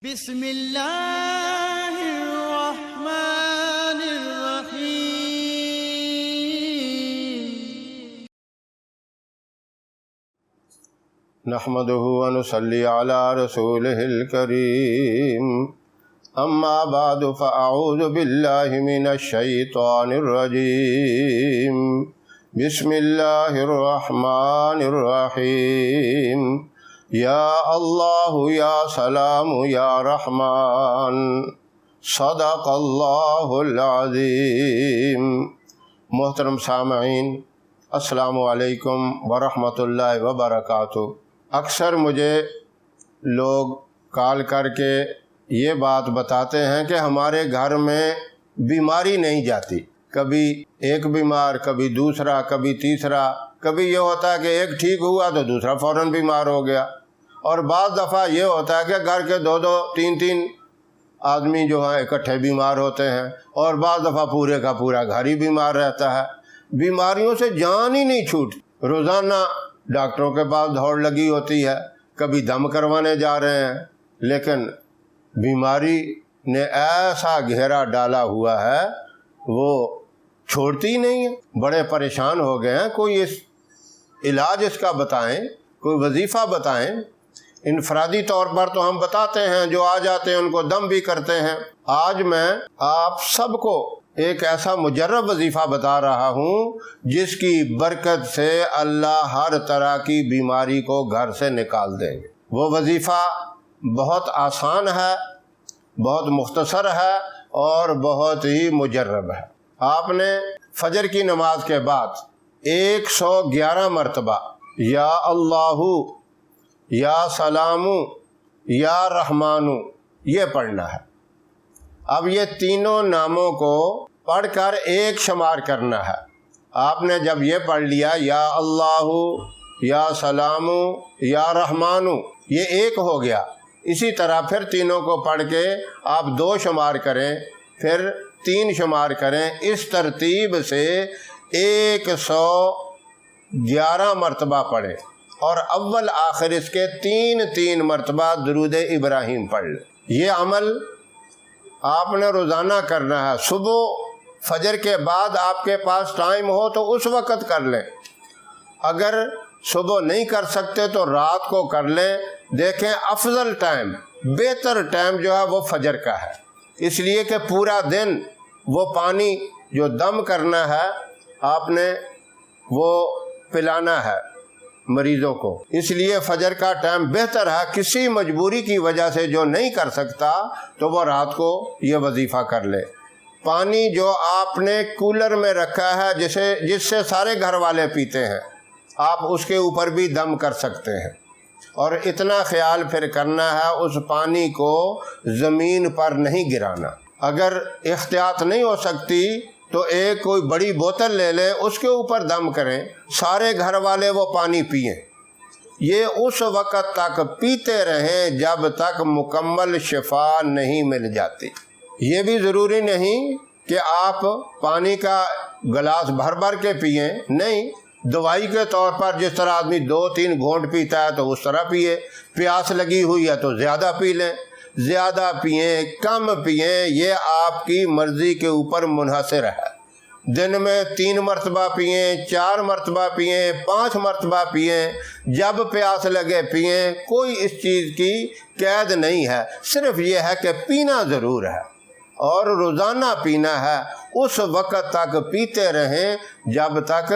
بسم اللہ الرحمن الرحیم نحمده ونصلي على رسوله الكريم اما بعد فاعوذ بالله من الشيطان الرجيم بسم الله الرحمن الرحيم یا اللہ یا سلام یا رحمان صدق اللہ العظیم۔ محترم سامعین، السلام علیکم ورحمۃ اللہ وبرکاتہ۔ اکثر مجھے لوگ کال کر کے یہ بات بتاتے ہیں کہ ہمارے گھر میں بیماری نہیں جاتی، کبھی ایک بیمار، کبھی دوسرا، کبھی تیسرا، کبھی یہ ہوتا ہے کہ ایک ٹھیک ہوا تو دوسرا فوراً بیمار ہو گیا، اور بعض دفعہ یہ ہوتا ہے کہ گھر کے دو تین آدمی جو ہیں اکٹھے بیمار ہوتے ہیں، اور بعض دفعہ پورے کا پورا گھر ہی بیمار رہتا ہے۔ بیماریوں سے جان ہی نہیں چھوٹتی، روزانہ ڈاکٹروں کے پاس دوڑ لگی ہوتی ہے، کبھی دم کروانے جا رہے ہیں، لیکن بیماری نے ایسا گھیرا ڈالا ہوا ہے وہ چھوڑتی ہی نہیں ہے۔ بڑے پریشان ہو گئے ہیں، کوئی اس علاج اس کا بتائیں، کوئی وظیفہ بتائیں۔ انفرادی طور پر تو ہم بتاتے ہیں، جو آ جاتے ہیں ان کو دم بھی کرتے ہیں۔ آج میں آپ سب کو ایک ایسا مجرب وظیفہ بتا رہا ہوں جس کی برکت سے اللہ ہر طرح کی بیماری کو گھر سے نکال دیں گے۔ وہ وظیفہ بہت آسان ہے، بہت مختصر ہے اور بہت ہی مجرب ہے۔ آپ نے فجر کی نماز کے بعد 111 مرتبہ یا اللہ، یا سلامو، یا رحمانو یہ پڑھنا ہے۔ اب یہ تینوں ناموں کو پڑھ کر ایک شمار کرنا ہے۔ آپ نے جب یہ پڑھ لیا یا اللہ، یا سلامو، یا رحمانو، یہ ایک ہو گیا۔ اسی طرح پھر تینوں کو پڑھ کے آپ 2 شمار کریں، پھر 3 شمار کریں، اس ترتیب سے 111 مرتبہ پڑھیں، اور اول آخر اس کے 3 مرتبہ درود ابراہیم پڑھ لیں۔ یہ عمل آپ نے روزانہ کرنا ہے۔ صبح فجر کے بعد آپ کے پاس ٹائم ہو تو اس وقت کر لیں، اگر صبح نہیں کر سکتے تو رات کو کر لیں۔ دیکھیں افضل ٹائم، بہتر ٹائم جو ہے وہ فجر کا ہے، اس لیے کہ پورا دن وہ پانی جو دم کرنا ہے آپ نے وہ پلانا ہے مریضوں کو، اس لیے فجر کا ٹائم بہتر ہے۔ کسی مجبوری کی وجہ سے جو نہیں کر سکتا تو وہ رات کو یہ وظیفہ کر لے۔ پانی جو آپ نے کولر میں رکھا ہے جس سے سارے گھر والے پیتے ہیں، آپ اس کے اوپر بھی دم کر سکتے ہیں، اور اتنا خیال پھر کرنا ہے اس پانی کو زمین پر نہیں گرانا۔ اگر احتیاط نہیں ہو سکتی تو ایک کوئی بڑی بوتل لے لیں، اس کے اوپر دم کریں، سارے گھر والے وہ پانی پئیں۔ یہ اس وقت تک پیتے رہیں جب تک مکمل شفا نہیں مل جاتی۔ یہ بھی ضروری نہیں کہ آپ پانی کا گلاس بھر کے پئیں، نہیں، دوائی کے طور پر جس طرح آدمی 2-3 گھونٹ پیتا ہے تو اس طرح پیے۔ پیاس لگی ہوئی ہے تو زیادہ پی لیں، زیادہ پئیں، کم پئیں، یہ آپ کی مرضی کے اوپر منحصر ہے۔ دن میں 3 مرتبہ پئیں، 4 مرتبہ پئیں، 5 مرتبہ پئیں، جب پیاس لگے پئیں، کوئی اس چیز کی قید نہیں ہے، صرف یہ ہے کہ پینا ضرور ہے، اور روزانہ پینا ہے۔ اس وقت تک پیتے رہیں جب تک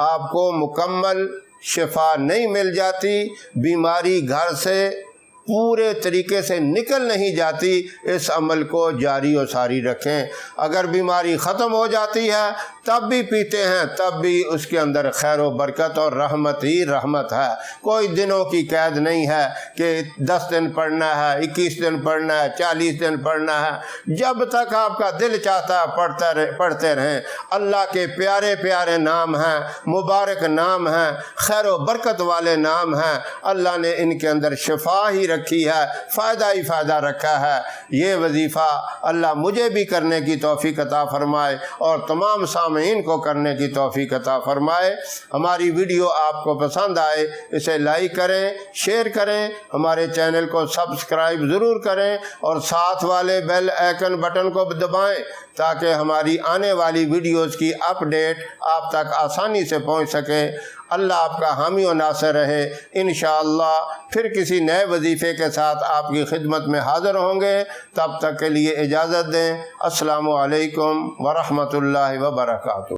آپ کو مکمل شفا نہیں مل جاتی، بیماری گھر سے پورے طریقے سے نکل نہیں جاتی۔ اس عمل کو جاری و ساری رکھیں۔ اگر بیماری ختم ہو جاتی ہے تب بھی پیتے ہیں، تب بھی اس کے اندر خیر و برکت اور رحمت ہی رحمت ہے۔ کوئی دنوں کی قید نہیں ہے کہ 10 دن پڑھنا ہے، 21 دن پڑھنا ہے، 40 دن پڑھنا ہے۔ جب تک آپ کا دل چاہتا ہے پڑھتے رہیں۔ اللہ کے پیارے پیارے نام ہیں، مبارک نام ہیں، خیر و برکت والے نام ہیں۔ اللہ نے ان کے اندر شفا ہی رکھی ہے، فائدہ ہی فائدہ رکھا ہے۔ یہ وظیفہ اللہ مجھے بھی کرنے کی توفیق عطا فرمائے اور تمام سامعین کو کرنے کی توفیق عطا فرمائے۔ ہماری ویڈیو آپ کو پسند آئے اسے لائک کریں، شیئر کریں، ہمارے چینل کو سبسکرائب ضرور کریں اور ساتھ والے بیل آئیکن بٹن کو دبائیں تاکہ ہماری آنے والی ویڈیوز کی اپ ڈیٹ آپ تک آسانی سے پہنچ سکے۔ اللہ آپ کا حامی و ناصر رہے۔ انشاءاللہ پھر کسی نئے وظیفے کے ساتھ آپ کی خدمت میں حاضر ہوں گے، تب تک کے لیے اجازت دیں۔ السلام علیکم ورحمۃ اللہ وبرکاتہ۔